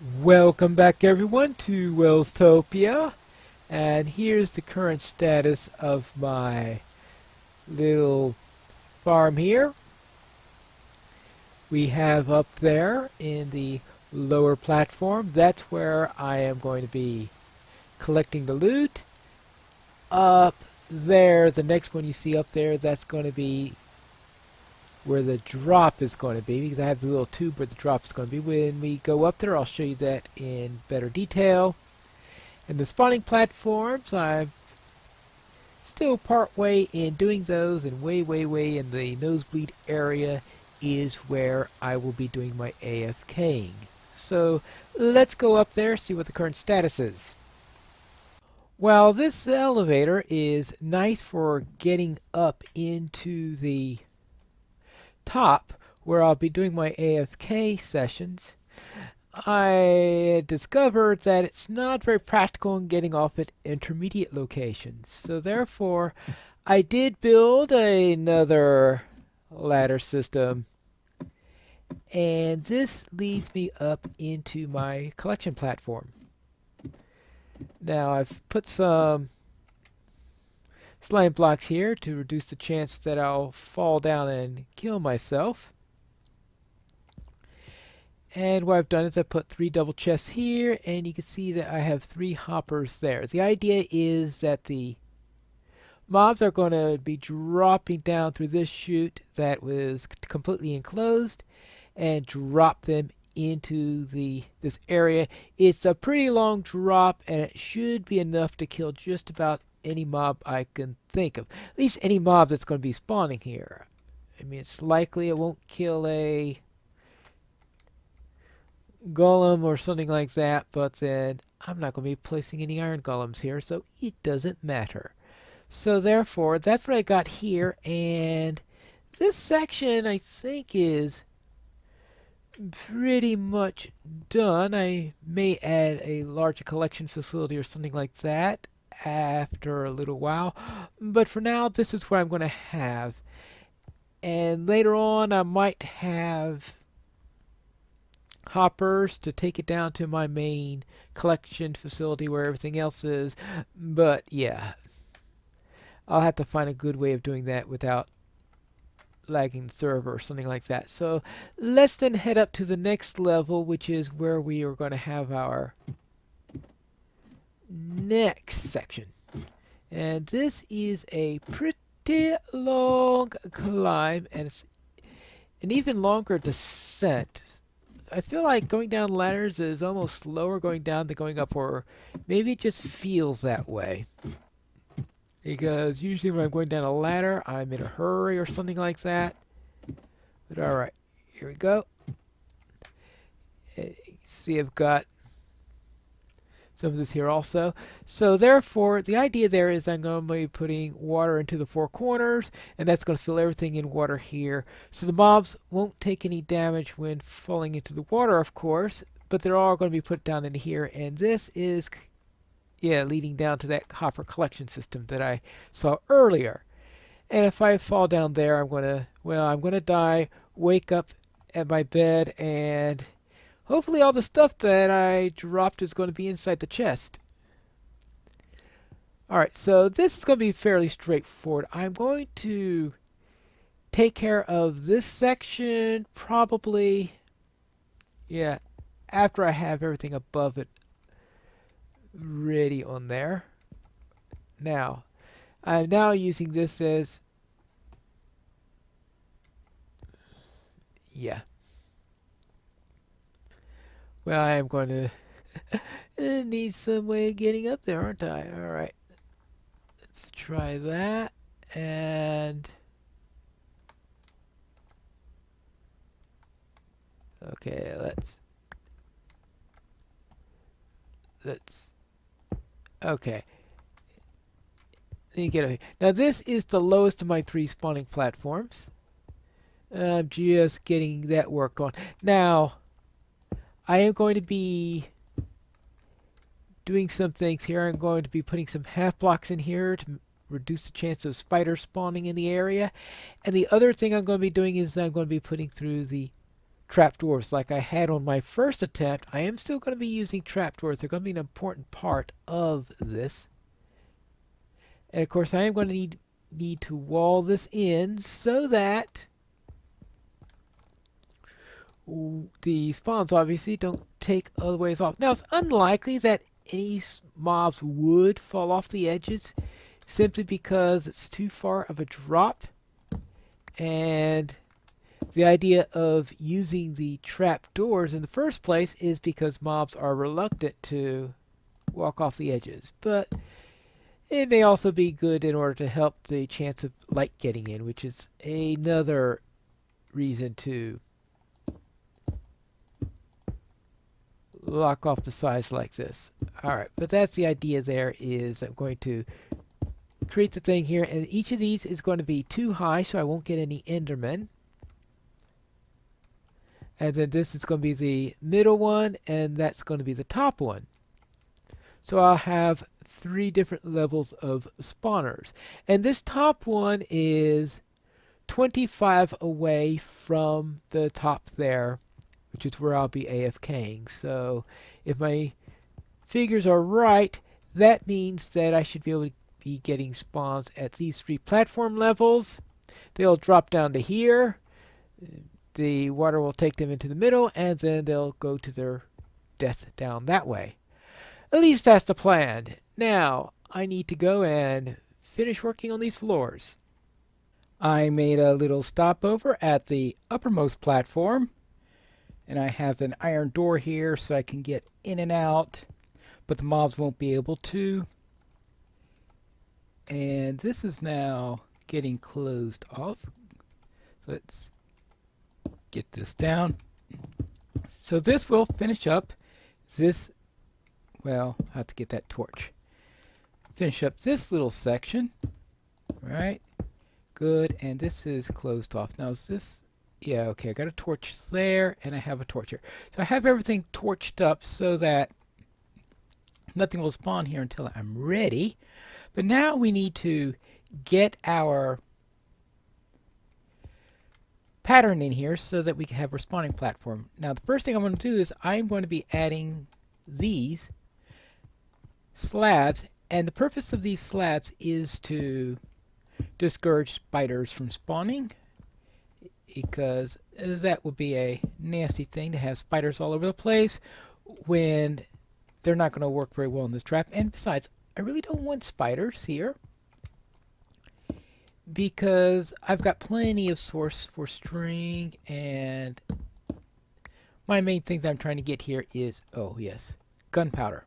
Welcome back everyone to Welstopia, and here's the current status of my little farm here. We have up there in the lower platform, that's where I am going to be collecting the loot. Up there, the next one you see up there, that's going to be where the drop is going to be, because I have the little tube where the drop is going to be. When we go up there, I'll show you that in better detail. And the spawning platforms, I'm still part way in doing those, and way in the nosebleed area is where I will be doing my AFKing. So let's go up there, see what the current status is. Well, this elevator is nice for getting up into the top where I'll be doing my AFK sessions. I discovered that it's not very practical in getting off at intermediate locations. So therefore, I did build another ladder system. And this leads me up into my collection platform. Now I've put some slime blocks here to reduce the chance that I'll fall down and kill myself. And what I've done is I put 3 double chests here, and you can see that I have 3 hoppers there. The idea is that the mobs are going to be dropping down through this chute that was completely enclosed and drop them into this area. It's a pretty long drop, and it should be enough to kill just about any mob I can think of. At least any mob that's going to be spawning here. I mean, it's likely it won't kill a golem or something like that, but then I'm not going to be placing any iron golems here, so it doesn't matter. So therefore, that's what I got here, and this section I think is pretty much done. I may add a larger collection facility or something like that after a little while, but for now this is what I'm going to have. And later on I might have hoppers to take it down to my main collection facility where everything else is, but yeah, I'll have to find a good way of doing that without lagging the server or something like that. So let's then head up to the next level, which is where we are going to have our next section. And this is a pretty long climb, and it's an even longer descent. I feel like going down ladders is almost slower going down than going up, or maybe it just feels that way. Because usually when I'm going down a ladder, I'm in a hurry or something like that. But alright, here we go. See, I've got some of this here also. So therefore, the idea there is I'm going to be putting water into the 4 corners, and that's going to fill everything in water here. So the mobs won't take any damage when falling into the water, of course, but they're all going to be put down in here, and this is leading down to that hopper collection system that I saw earlier. And if I fall down there, I'm going to die, wake up at my bed, and hopefully all the stuff that I dropped is going to be inside the chest. Alright, so this is going to be fairly straightforward. I'm going to take care of this section probably, after I have everything above it ready on there. Now, I'm now using this as, well, I am going to need some way of getting up there, aren't I? Alright. Let's try that. And okay, let's okay. Let me get over here. Now this is the lowest of my 3 spawning platforms. I'm just getting that worked on. Now, I am going to be doing some things here. I'm going to be putting some half blocks in here to reduce the chance of spiders spawning in the area. And the other thing I'm going to be doing is I'm going to be putting through the trapdoors like I had on my first attempt. I am still going to be using trapdoors. They're going to be an important part of this. And of course I am going to need to wall this in so that the spawns obviously don't take other ways off. Now it's unlikely that any mobs would fall off the edges simply because it's too far of a drop, and the idea of using the trap doors in the first place is because mobs are reluctant to walk off the edges. But it may also be good in order to help the chance of light getting in, which is another reason to lock off the sides like this. Alright, but that's the idea there. Is I'm going to create the thing here, and each of these is going to be too high so I won't get any Endermen. And then this is going to be the middle one, and that's going to be the top one. So I'll have 3 different levels of spawners. And this top one is 25 away from the top there, which is where I'll be AFKing. So if my figures are right, that means that I should be able to be getting spawns at these 3 platform levels. They'll drop down to here. The water will take them into the middle, and then they'll go to their death down that way. At least that's the plan. Now, I need to go and finish working on these floors. I made a little stopover at the uppermost platform, and I have an iron door here so I can get in and out, but the mobs won't be able to. And this is now getting closed off. Let's get this down. So this will finish up this, well, I have to get that torch. Finish up this little section. Right? Good. And this is closed off. Now is this, yeah, okay, I got a torch there and I have a torch here. So I have everything torched up so that nothing will spawn here until I'm ready. But now we need to get our pattern in here so that we can have our spawning platform. Now the first thing I'm going to do is I'm going to be adding these slabs, and the purpose of these slabs is to discourage spiders from spawning, because that would be a nasty thing to have spiders all over the place when they're not going to work very well in this trap. And besides, I really don't want spiders here because I've got plenty of source for string, and my main thing that I'm trying to get here is, oh yes, gunpowder.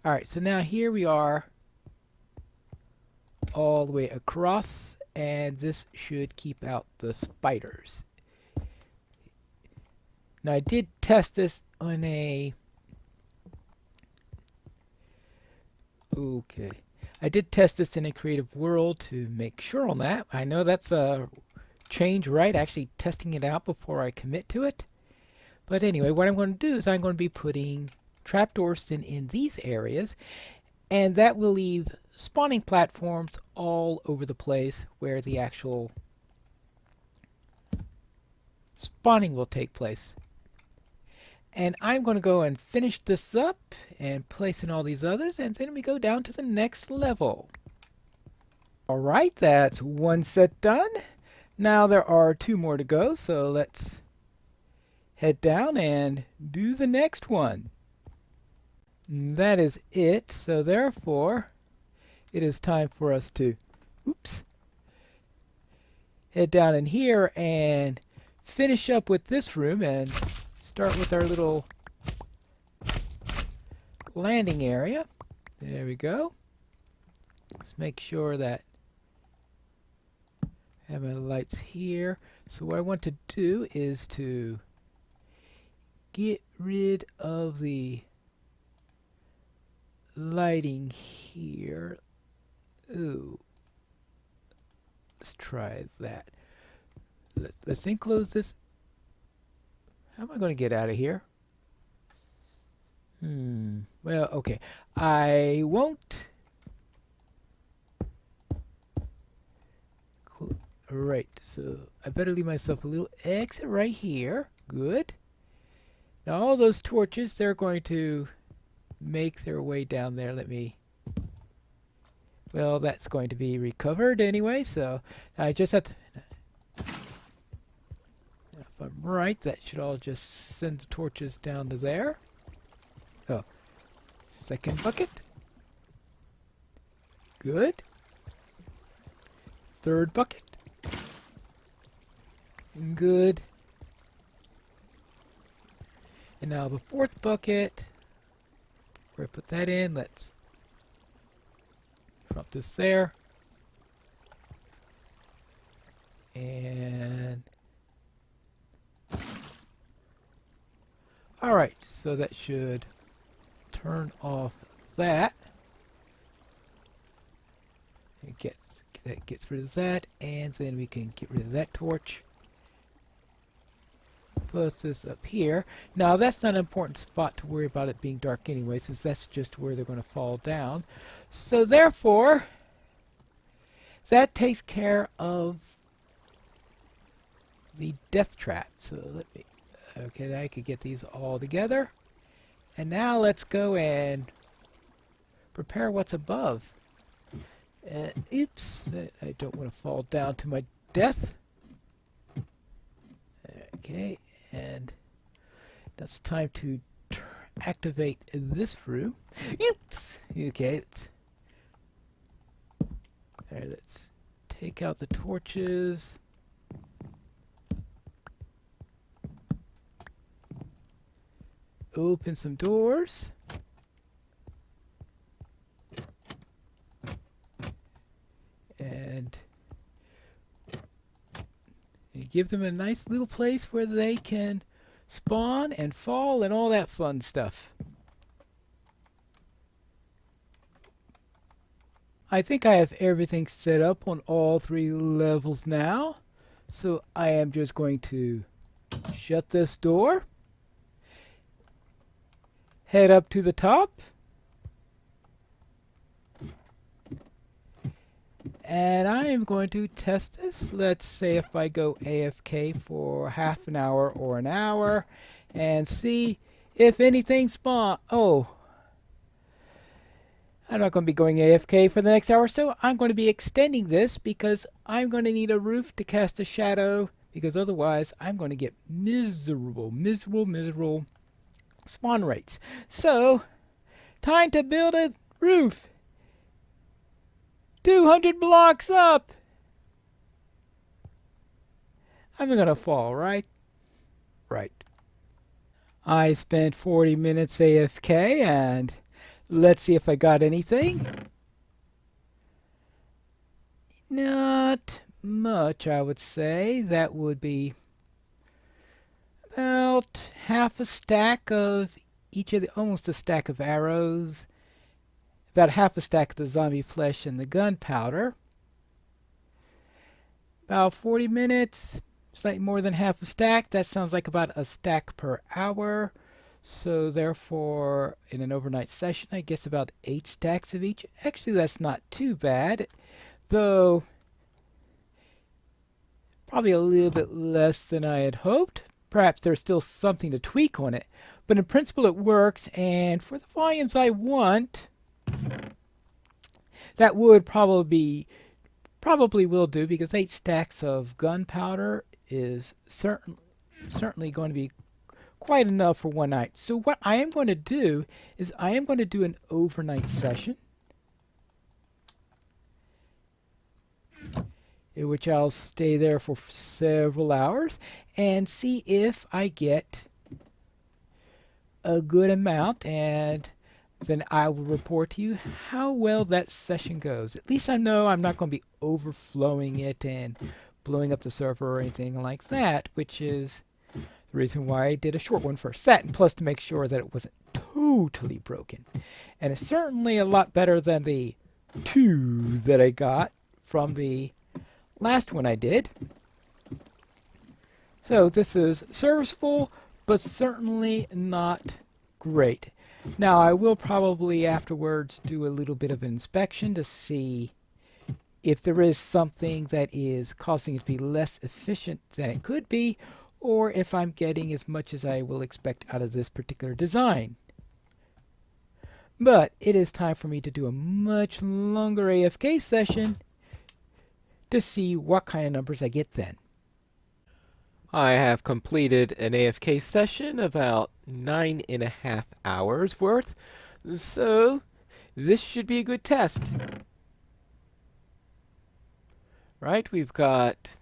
Alright, so now here we are all the way across, and this should keep out the spiders. Now I did test this on a I did test this in a creative world to make sure on that. I know that's a change, right? Actually testing it out before I commit to it. But anyway, what I'm going to do is I'm going to be putting trapdoors in these areas, and that will leave spawning platforms all over the place where the actual spawning will take place. And I'm going to go and finish this up and place in all these others, and then we go down to the next level. Alright, that's one set done. Now there are 2 more to go, so let's head down and do the next one. And that is it, so therefore it is time for us to head down in here and finish up with this room and start with our little landing area. There we go. Let's make sure that I have my lights here. So what I want to do is to get rid of the lighting here. Ooh. Let's try that. Let's enclose this. How am I going to get out of here? Well, okay. I won't. Right, so I better leave myself a little exit right here. Good. Now all those torches, they're going to make their way down there. Well, that's going to be recovered anyway, so I just have to, if I'm right, that should all just send the torches down to there. Oh, second bucket. Good. Third bucket. Good. And now the fourth bucket, where I put that in, let's drop this there. And alright, so that should turn off that. That gets rid of that, and then we can get rid of that torch. Put this up here. Now that's not an important spot to worry about it being dark anyway, since that's just where they're going to fall down. So therefore, that takes care of the death trap. So let me, okay, I could get these all together. And now let's go and prepare what's above. Oops, I don't want to fall down to my death. Okay, and it's time to activate this room. Oops! Okay, let's take out the torches. Open some doors. And give them a nice little place where they can spawn and fall and all that fun stuff. I think I have everything set up on all 3 levels now. So I am just going to shut this door. Head up to the top. And I am going to test this. Let's say if I go AFK for half an hour or an hour and see if anything spawns. Oh, I'm not going to be going AFK for the next hour or so. I'm going to be extending this because I'm going to need a roof to cast a shadow, because otherwise I'm going to get miserable spawn rates. So, time to build a roof. 200 blocks up! I'm gonna fall, right? Right. I spent 40 minutes AFK, and let's see if I got anything. Not much, I would say. That would be about half a stack of each of the, almost a stack of arrows. About half a stack of the zombie flesh and the gunpowder. About 40 minutes, slightly more than half a stack. That sounds like about a stack per hour. So therefore, in an overnight session, I guess about 8 stacks of each. Actually, that's not too bad. Though, probably a little bit less than I had hoped. Perhaps there's still something to tweak on it. But in principle, it works. And for the volumes I want, that would probably will do, because 8 stacks of gunpowder is certainly going to be quite enough for one night. So what I am going to do is I am going to do an overnight session in which I'll stay there for several hours and see if I get a good amount, and then I will report to you how well that session goes. At least I know I'm not going to be overflowing it and blowing up the server or anything like that, which is the reason why I did a short one first. That, and plus to make sure that it wasn't totally broken. And it's certainly a lot better than the 2 that I got from the last one I did. So this is serviceable, but certainly not great. Now, I will probably afterwards do a little bit of an inspection to see if there is something that is causing it to be less efficient than it could be, or if I'm getting as much as I will expect out of this particular design. But it is time for me to do a much longer AFK session to see what kind of numbers I get then. I have completed an AFK session about 9.5 hours worth, so this should be a good test. Right, we've got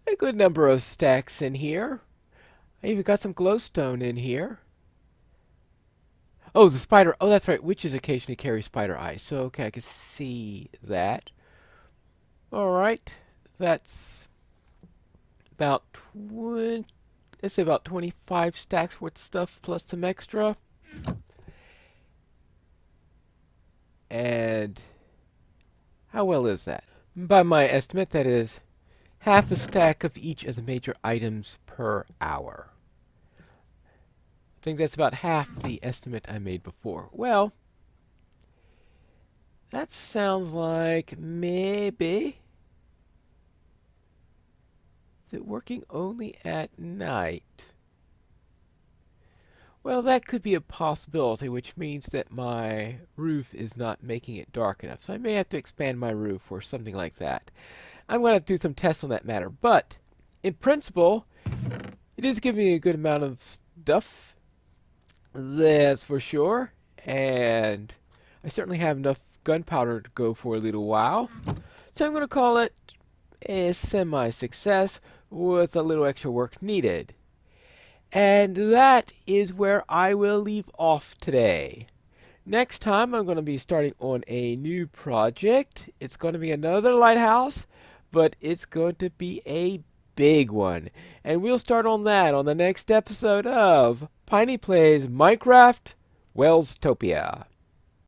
a good number of stacks in here. I even got some glowstone in here. Oh, the spider. Oh, that's right. Witches occasionally carry spider eyes. So, okay, I can see that. Alright. That's about 20, let's say about 25 stacks worth of stuff plus some extra. And how well is that? By my estimate, that is half a stack of each of the major items per hour. I think that's about half the estimate I made before. Well, that sounds like maybe... Is it working only at night? Well, that could be a possibility, which means that my roof is not making it dark enough. So I may have to expand my roof or something like that. I'm going to have to do some tests on that matter. But, in principle, it is giving me a good amount of stuff. That's for sure. And I certainly have enough gunpowder to go for a little while. So I'm going to call it a semi-success with a little extra work needed. And that is where I will leave off today. Next time I'm going to be starting on a new project. It's going to be another lighthouse, but it's going to be a big one. And we'll start on that on the next episode of Piney Plays Minecraft Welstopia.